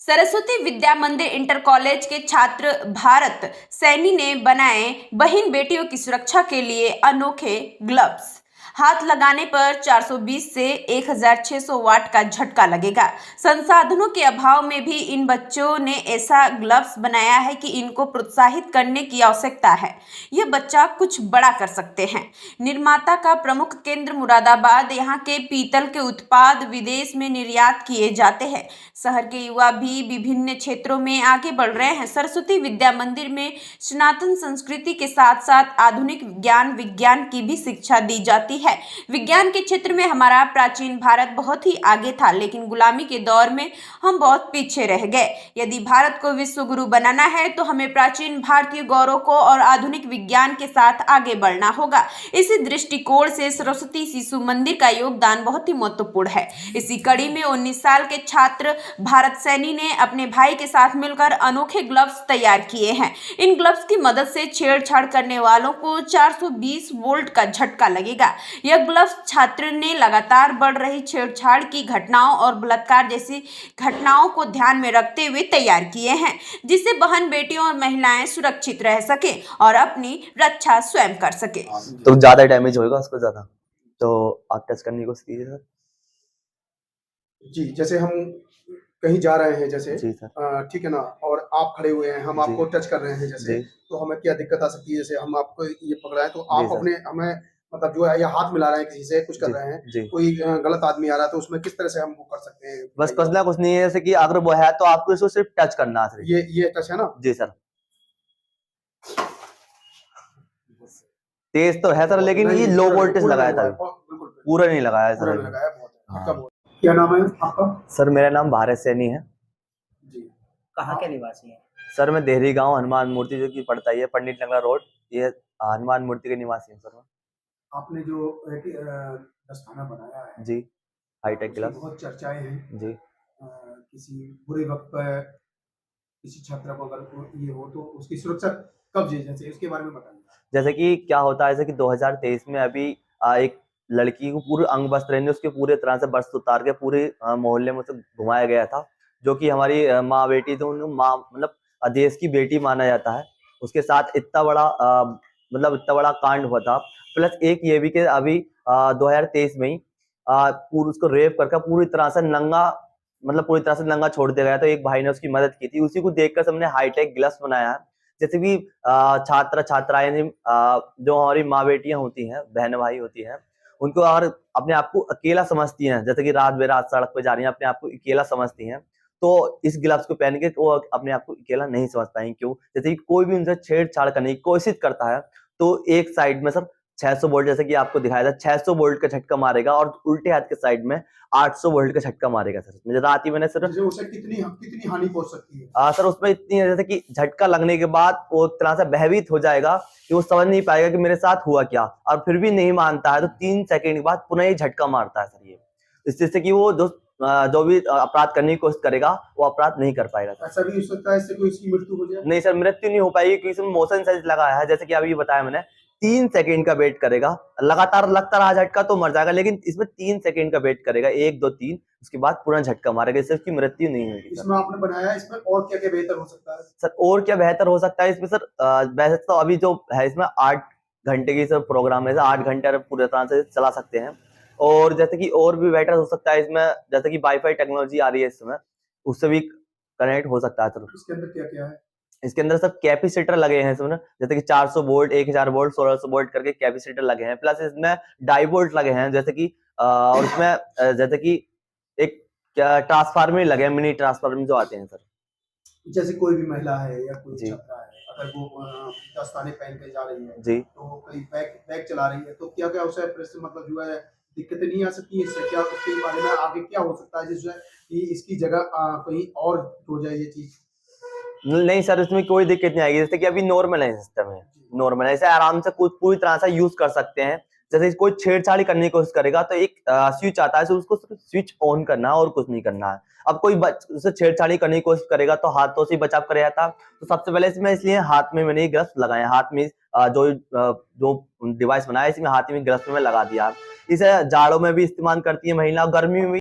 सरस्वती विद्या मंदिर inter college के छात्र भारत सैनी ने बनाए बहन बेटियों की सुरक्षा के लिए अनोखे ग्लव्स। हाथ लगाने पर 420 से 1600 वाट का झटका लगेगा। संसाधनों के अभाव में भी इन बच्चों ने ऐसा ग्लव्स बनाया है कि इनको प्रोत्साहित करने की आवश्यकता है। यह बच्चा कुछ बड़ा कर सकते हैं। निर्माता का प्रमुख केंद्र मुरादाबाद, यहाँ के पीतल के उत्पाद विदेश में निर्यात किए जाते हैं। शहर के युवा भी विभिन्न क्षेत्रों में आगे बढ़ रहे हैं। सरस्वती विद्या मंदिर में सनातन संस्कृति के साथ साथ आधुनिक ज्ञान विज्ञान की भी शिक्षा दी जाती है। विज्ञान के क्षेत्र में हमारा प्राचीन भारत बहुत ही आगे था, लेकिन गुलामी के दौर में हम बहुत पीछे रह गए। यदि भारत को विश्व गुरु बनाना है तो हमें प्राचीन भारतीय गौरव को और आधुनिक विज्ञान के साथ आगे बढ़ना होगा। इसी दृष्टिकोण से सरस्वती शिशु मंदिर का योगदान बहुत ही महत्वपूर्ण है। इसी कड़ी में 19 साल के छात्र भारत सैनी ने अपने भाई के साथ मिलकर अनोखे ग्लव्स तैयार किए हैं। इन ग्लव्स की मदद से छेड़छाड़ करने वालों को 420 वोल्ट का झटका लगेगा। यह ग्लव्स छात्र ने लगातार बढ़ रही छेड़छाड़ की घटनाओं और बलात्कार जैसी घटनाओं को ध्यान में रखते हुए तैयार किए हैं, जिससे बहन बेटियों और महिलाएं सुरक्षित रह सके और अपनी रक्षा स्वयं कर सके। तो ज्यादा डैमेज होगा उसको ज्यादा, तो आप टच करने की कोशिश कीजिए सर। जी, जैसे हम कहीं जा रहे हैं जैसे, जी सर, ठीक है ना, और आप खड़े हुए हैं, हम आपको टच कर रहे हैं जैसे, तो हमें क्या दिक्कत आ सकती है? जैसे हम आपको ये पकड़ा है तो आप अपने हमें मतलब जो है या हाथ मिला रहे हैं किसी से, कुछ कर रहे हैं, कोई गलत आदमी आ रहा है तो उसमें किस तरह से हम वो कर सकते हैं? बस फसला कुछ नहीं है, जैसे कि अगर वो है तो आपको इसको सिर्फ टच करना है। ये टच है ना? जी सर, तेज तो है सर, लेकिन ये लो वोल्टेज लगाया था, पूरा नहीं लगाया सर। क्या नाम है आपका? सर मेरा नाम भारत सैनी है जी। कहाँ के निवासी हैं? सर मैं देहरी गांव हनुमान मूर्ति जो कि पड़ता है पंडित नगर रोड, ये हनुमान मूर्ति के निवासी हैं सर। आपने जो दस्ताना बनाया है जी, हाईटेक ग्लव्स, बहुत चर्चाएं हैं जी। किसी बुरे वक्त पर किसी छात्र को अगर ये हो तो उसकी सुरक्षा कब जी, जैसे उसके बारे में बताइए। जैसे कि क्या होता है, जैसे कि 2023 में अभी एक लड़की को पूरे अंग वस्त्र उसके पूरे तरह से वस्त्र उतार के पूरे मोहल्ले में उसे घुमाया गया था, जो कि हमारी माँ बेटी थी, उनको माँ मतलब देश की बेटी माना जाता है। उसके साथ इतना बड़ा कांड हुआ था। प्लस एक ये भी कि अभी 2023 में ही पूरी उसको रेप करके पूरी तरह से नंगा छोड़ दिया गया। तो एक भाई ने उसकी मदद की थी, उसी को देखकर सबने हाईटेक ग्लव्स बनाया है। जैसे भी छात्र छात्राएं जो हमारी माँ बेटियां होती हैं, बहन भाई होती हैं, उनको और अपने आप को अकेला समझती हैं, जैसे कि रात बेरात सड़क पे जा रही हैं, अपने आप को अकेला समझती हैं, तो इस ग्लव्स को पहन के वो अपने आप को अकेला नहीं समझ पाएंगे। क्यों? जैसे कि कोई भी उनसे छेड़छाड़ करने की कोशिश करता है तो एक साइड में सर 600 वोल्ट, जैसे कि आपको दिखाया था, 600 वोल्ट का झटका मारेगा और उल्टे हाथ के साइड में 800 वोल्ट का झटका मारेगा सर। मुझे रात ही मैंने सर उसे कितनी हानि पहुंच सकती है? सर उसमें इतनी है, जैसे कि झटका लगने के बाद वो एक तरह से भयभीत हो जाएगा कि वो समझ नहीं पाएगा कि मेरे साथ हुआ क्या, और फिर भी नहीं मानता है तो 3 सेकंड के बाद पुनः ही झटका मारता है सर। ये इससे कि वो जो भी अपराध करने की कोशिश करेगा वो अपराध नहीं कर पाएगा। ऐसा भी हो सकता है इससे कोई इसकी मृत्यु हो जाए? नहीं सर, मृत्यु नहीं हो पाएगी, क्योंकि इसमें मोशन सेंस लगाया है। जैसे कि अभी बताया मैंने, 3 सेकंड का वेट करेगा, लगातार लगता रहा झटका तो मर जाएगा, लेकिन इसमें 3 सेकंड का वेट करेगा, 1 2 3, उसके बाद पूरा झटका मारेगा, इससे उसकी मृत्यु नहीं होगी। इसमें आपने बनाया है, इसमें और क्या क्या बेहतर हो सकता है सर? और क्या बेहतर हो सकता है इसमें सर? वैसे तो अभी जो है इसमें 8 घंटे की सर प्रोग्राम है, 8 घंटे पूरी तरह से चला सकते हैं। और जैसे कि और भी बेटर हो सकता है इसमें, जैसे कि वाईफाई टेक्नोलॉजी आ रही है इसमें, उससे भी कनेक्ट हो सकता है सर। इसके अंदर क्या क्या है? इसके अंदर सब कैपेसिटर लगे हैं इसमें, जैसे कि 400 वोल्ट, 1000 वोल्ट, 1600 वोल्ट करके कैपेसिटर लगे हैं। प्लस इसमें डाइवोल्ट लगे हैं, जैसे कि और इसमें जैसे कि एक ट्रांसफार्मर लगे हैं, मिनी ट्रांसफार्मर जो आते हैं सर। जैसे कोई भी महिला है या कोई छात्रा है, अगर वो दस्ताने पहन के जा रही है जी, तो कहीं बैग चला रही है, तो क्या क्या उसे मतलब जो है दिक्कतें नहीं आ सकती है इससे? क्या उसके बारे में आगे क्या हो सकता है जिससे कि इसकी जगह कहीं और हो जाए ये चीज? नहीं सर, इसमें कोई दिक्कत नहीं आएगी। जैसे कि अभी नॉर्मल है सिस्टम है, नॉर्मल है, इसे आराम से पूरी तरह से यूज कर सकते हैं। जैसे कोई छेड़छाड़ी करने की कोशिश करेगा तो एक स्विच आता है, उसको स्विच ऑन करना है और कुछ नहीं करना है। अब कोई उससे छेड़छाड़ी करने की कोशिश करेगा तो हाथों से बचाव करेगा था। तो सबसे पहले इसमें इसलिए हाथ में मैंने ग्लव्स लगाए, हाथ में जो डिवाइस बनाया इसमें हाथ में ग्लव्स में लगा दिया। इसे जाड़ों में भी इस्तेमाल करती है महिला, गर्मी में